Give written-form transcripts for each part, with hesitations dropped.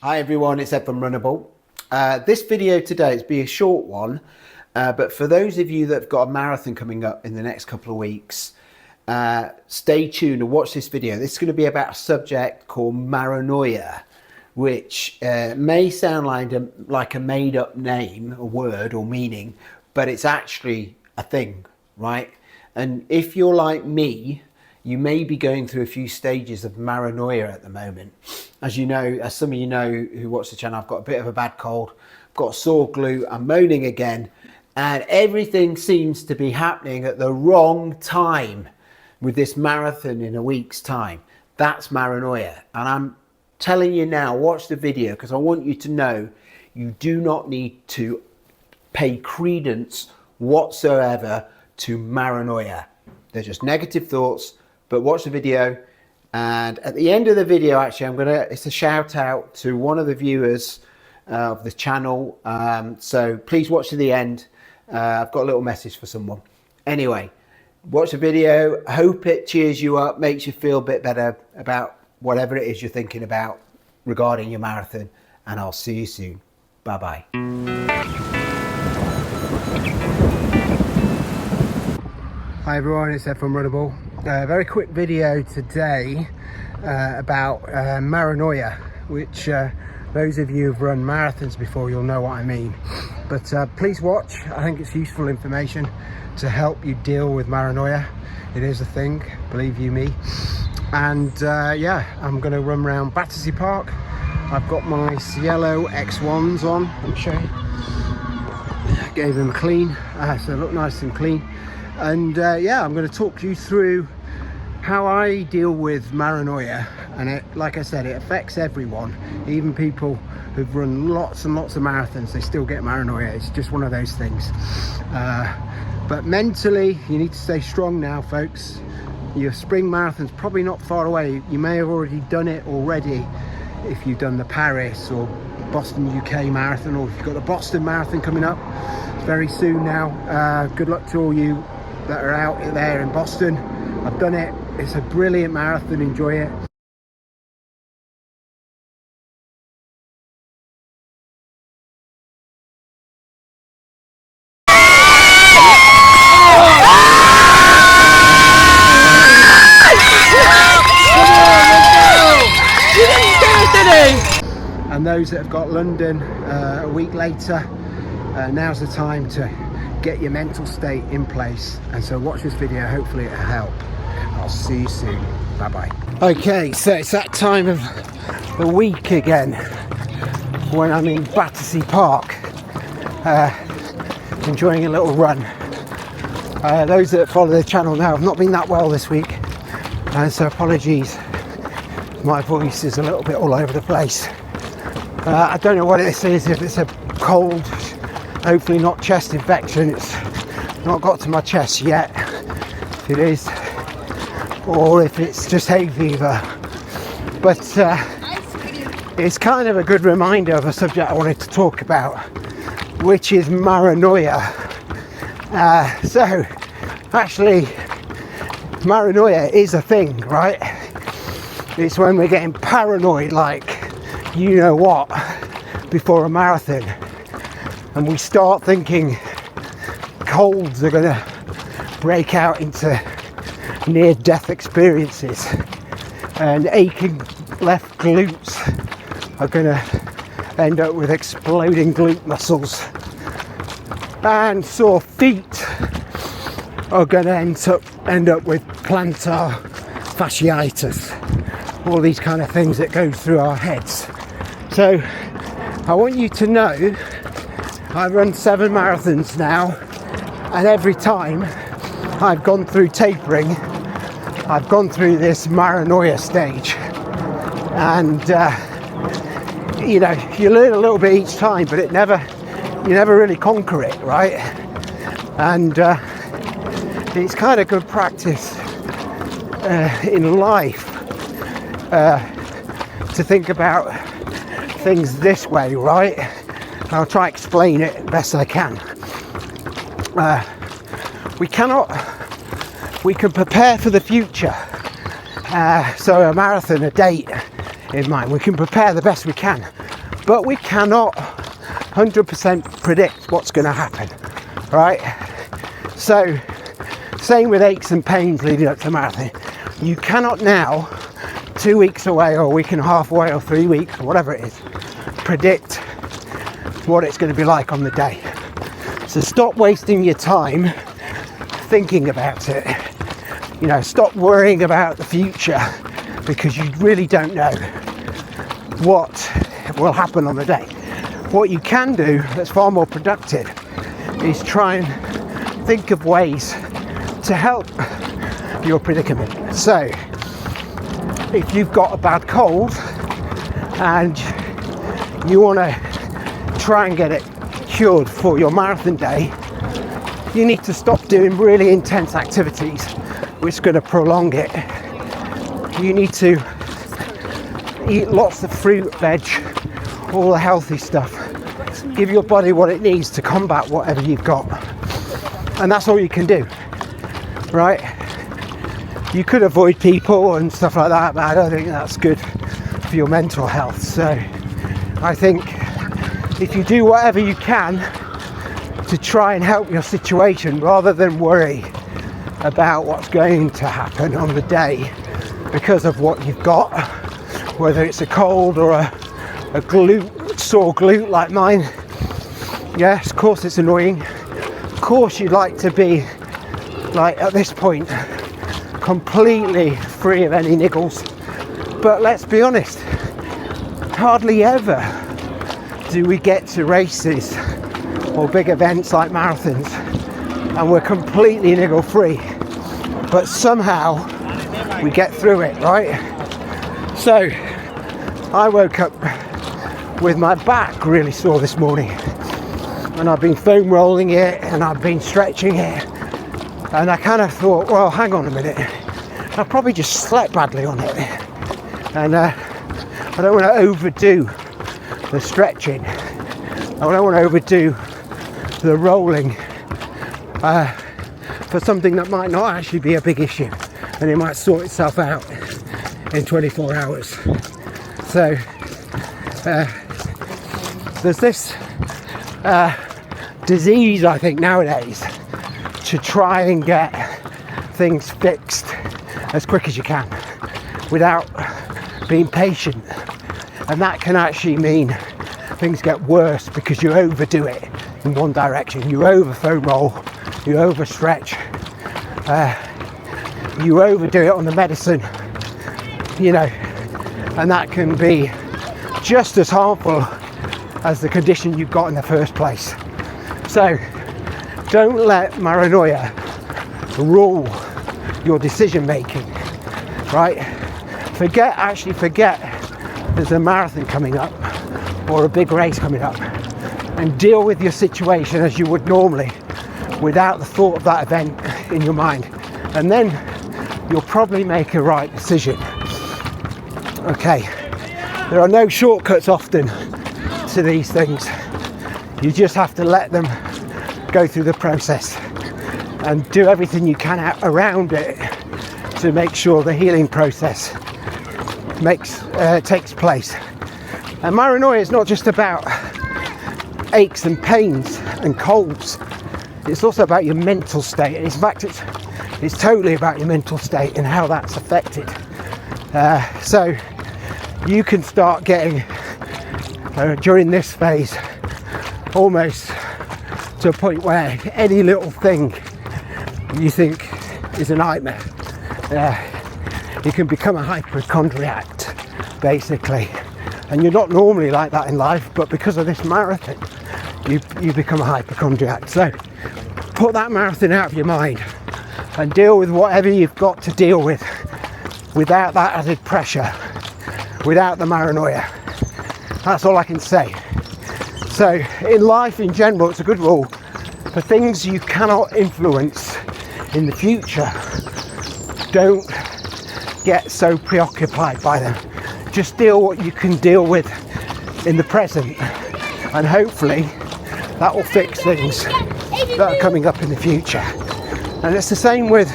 Hi everyone, it's Ed from Runnable. This video today is be a short one, but for those of you that have got a marathon coming up in the next couple of weeks, stay tuned and watch this video. This is going to be about a subject called Maranoia, which may sound like a made-up name, a word or meaning, but it's actually a thing, right? And if you're like me, you may be going through a few stages of Maranoia at the moment. As you know, as some of you know who watch the channel, I've got a bit of a bad cold, I've got a sore glute, I'm moaning again, and everything seems to be happening at the wrong time with this marathon in a week's time. That's Maranoia. And I'm telling you now, watch the video, because I want you to know you do not need to pay credence whatsoever to Maranoia. They're just negative thoughts. But watch the video, and at the end of the video, actually, it's a shout out to one of the viewers of the channel. So please watch to the end. I've got a little message for someone. Anyway, watch the video. I hope it cheers you up, makes you feel a bit better about whatever it is you're thinking about regarding your marathon. And I'll see you soon. Bye-bye. Hi everyone, it's Ed from Runnable. Very quick video today about Maranoia, which those of you who've run marathons before, you'll know what I mean. But please watch. I think it's useful information to help you deal with Maranoia. It is a thing, believe you me. And yeah, I'm going to run around Battersea Park. I've got my Cielo X1s on. Let me show you. Gave them a clean, so they look nice and clean. And yeah, I'm going to talk you through how I deal with Maranoia, and it, like I said, it affects everyone, even people who've run lots and lots of marathons. They still get Maranoia. It's just one of those things. But mentally, you need to stay strong now, folks. Your spring marathon's probably not far away. You may have already done it already if you've done the Paris or Boston UK marathon, or if you've got the Boston marathon coming up very soon now. Good luck to all you that are out there in Boston. I've done it. It's a brilliant marathon. Enjoy it. And those that have got London a week later, now's the time to get your mental state in place. And so watch this video, hopefully it'll help. I'll see you soon. Bye bye. Okay, so it's that time of the week again when I'm in Battersea Park, enjoying a little run. Those that follow the channel now, I've not been that well this week, and so apologies, my voice is a little bit all over the place. I don't know what this is, if it's a cold, hopefully not chest infection. It's not got to my chest yet, if it is, or if it's just hay fever. But it's kind of a good reminder of a subject I wanted to talk about, which is Maranoia. So actually, Maranoia is a thing, right? It's when we're getting paranoid, like you know what, before a marathon, and we start thinking colds are gonna break out into near-death experiences, and aching left glutes are gonna end up with exploding glute muscles, and sore feet are gonna end up with plantar fasciitis. All these kind of things that go through our heads. So I want you to know I've run 7 marathons now, and every time I've gone through tapering, I've gone through this Maranoia stage. And you know, you learn a little bit each time, but you never really conquer it, right? And it's kind of good practice in life to think about things this way, right? I'll try to explain it best I can. We can prepare for the future. So a marathon, a date in mind, we can prepare the best we can. but we cannot 100% predict what's going to happen, right? So same with aches and pains leading up to the marathon. You cannot now, 2 weeks away or a week and a half away or 3 weeks or whatever it is, predict what it's going to be like on the day. So stop wasting your time thinking about it. You know, stop worrying about the future, because you really don't know what will happen on the day. What you can do that's far more productive is try and think of ways to help your predicament. So if you've got a bad cold and you want to try and get it cured for your marathon day, you need to stop doing really intense activities which are going to prolong it. You need to eat lots of fruit, veg, all the healthy stuff. Give your body what it needs to combat whatever you've got. And that's all you can do, right? You could avoid people and stuff like that, but I don't think that's good for your mental health. So I think if you do whatever you can to try and help your situation, rather than worry about what's going to happen on the day because of what you've got, whether it's a cold or a sore glute like mine. Yes, of course it's annoying. Of course you'd like to be, like at this point, completely free of any niggles. But let's be honest, hardly ever do we get to races or big events like marathons and we're completely niggle free. But somehow we get through it, right? So I woke up with my back really sore this morning, and I've been foam rolling it and I've been stretching it, and I kind of thought, well, hang on a minute, I probably just slept badly on it, and I don't want to overdo the stretching, I don't want to overdo the rolling for something that might not actually be a big issue, and it might sort itself out in 24 hours. So there's this disease, I think, nowadays, to try and get things fixed as quick as you can without being patient, and that can actually mean things get worse because you overdo it in one direction. You over foam roll, you over stretch, you overdo it on the medicine, you know, and that can be just as harmful as the condition you've got in the first place. So don't let Maranoia rule your decision making, right? Forget there's a marathon coming up or a big race coming up, and deal with your situation as you would normally without the thought of that event in your mind, and then you'll probably make a right decision. Okay, there are no shortcuts often to these things. You just have to let them go through the process and do everything you can around it to make sure the healing process takes place. And Maranoia is not just about aches and pains and colds, it's also about your mental state. In fact, it's totally about your mental state and how that's affected. So you can start getting, during this phase, almost to a point where any little thing you think is a nightmare, you can become a hypochondriac, basically. And you're not normally like that in life, but because of this marathon, you become a hypochondriac. So put that marathon out of your mind and deal with whatever you've got to deal with without that added pressure, without the Maranoia. That's all I can say. So in life in general, it's a good rule, for things you cannot influence in the future, don't get so preoccupied by them. Just deal what you can deal with in the present, and hopefully that will fix things that are coming up in the future. And it's the same with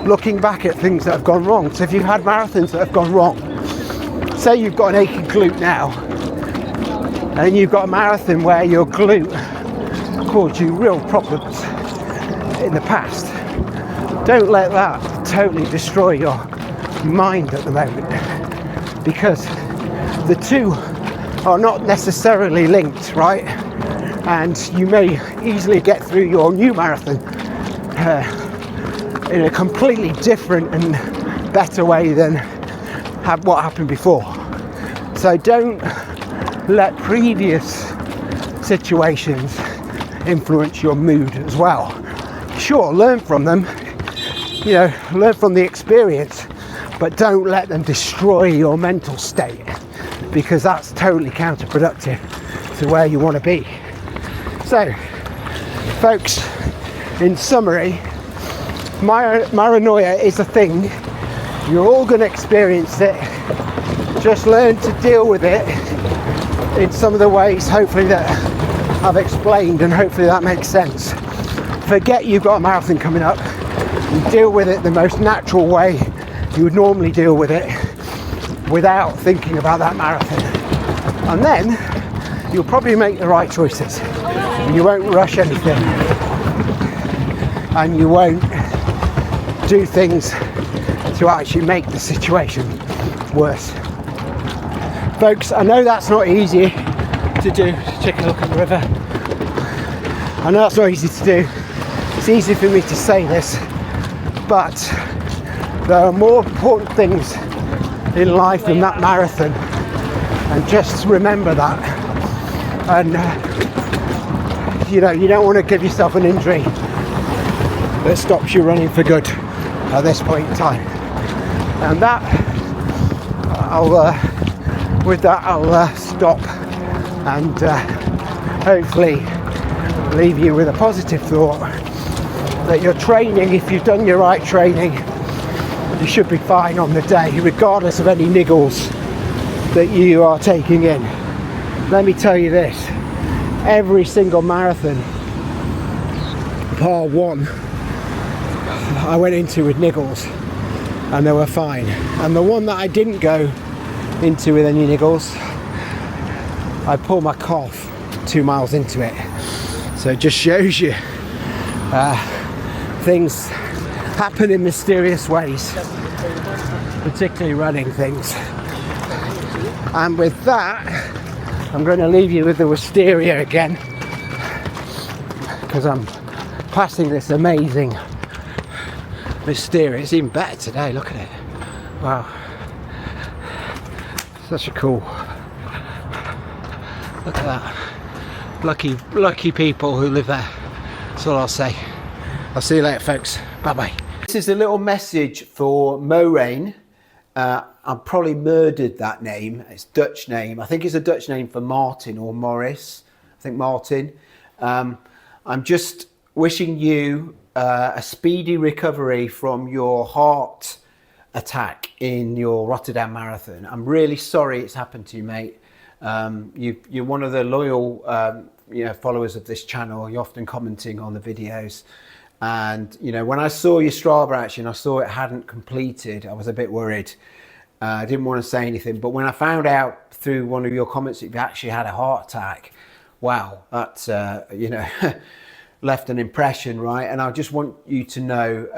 looking back at things that have gone wrong. So if you've had marathons that have gone wrong, say you've got an aching glute now, and you've got a marathon where your glute caused you real problems in the past, don't let that totally destroy your mind at the moment, because the two are not necessarily linked, right? And you may easily get through your new marathon in a completely different and better way than what happened before. So don't let previous situations influence your mood as well. Sure, learn from them, you know, learn from the experience, but don't let them destroy your mental state, because that's totally counterproductive to where you want to be. So, folks, in summary, Maranoia is a thing. You're all going to experience it. Just learn to deal with it in some of the ways, hopefully, that I've explained, and hopefully that makes sense. Forget you've got a marathon coming up, and deal with it the most natural way you would normally deal with it, without thinking about that marathon. And then you'll probably make the right choices. You won't rush anything, and you won't do things to actually make the situation worse. Folks, I know that's not easy to do. Take a look at the river. I know that's not easy to do. It's easy for me to say this, but there are more important things in life than that marathon, and just remember that. And you know, you don't want to give yourself an injury that stops you running for good at this point in time. And that, with that I'll stop, and hopefully leave you with a positive thought that your training, if you've done your right training, you should be fine on the day, regardless of any niggles that you are taking in. Let me tell you this, every single marathon, par one, I went into with niggles, and they were fine. And the one that I didn't go into with any niggles, I pulled my calf 2 miles into it. So it just shows you things happen in mysterious ways, particularly running things. And with that, I'm going to leave you with the wisteria again, because I'm passing this amazing wisteria. It's even better today, look at it. Wow, such a cool, look at that. Lucky people who live there. That's all I'll say. I'll see you later, folks. Bye bye. This is a little message for Moraine. I probably murdered that name. It's a Dutch name. I think it's a Dutch name for Martin or Morris. I think Martin. I'm just wishing you a speedy recovery from your heart attack in your Rotterdam Marathon. I'm really sorry it's happened to you, mate. You're one of the loyal followers of this channel. You're often commenting on the videos. And, you know, when I saw your Strava action, I saw it hadn't completed. I was a bit worried. I didn't want to say anything. But when I found out through one of your comments that you actually had a heart attack, wow, that's, left an impression, right? And I just want you to know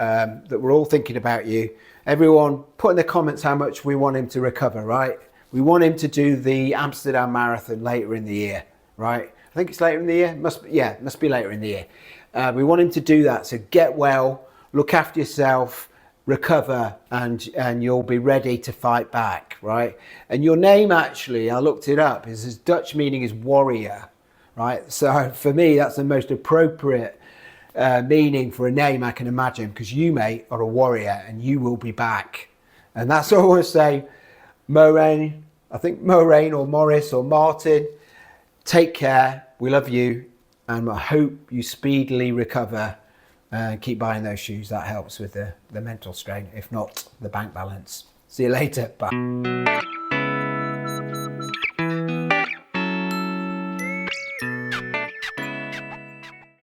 that we're all thinking about you. Everyone, put in the comments how much we want him to recover, right? We want him to do the Amsterdam Marathon later in the year, right? I think it's later in the year. Must be later in the year. We want him to do that. So get well, look after yourself, recover, and you'll be ready to fight back, right? And your name, actually, I looked it up, his Dutch meaning is warrior, right? So for me, that's the most appropriate meaning for a name I can imagine, because you, mate, are a warrior and you will be back. And that's all I want to say. Moraine, I think Moraine or Morris or Martin, take care. We love you. And I hope you speedily recover. Keep buying those shoes. That helps with the mental strain, if not the bank balance. See you later. Bye.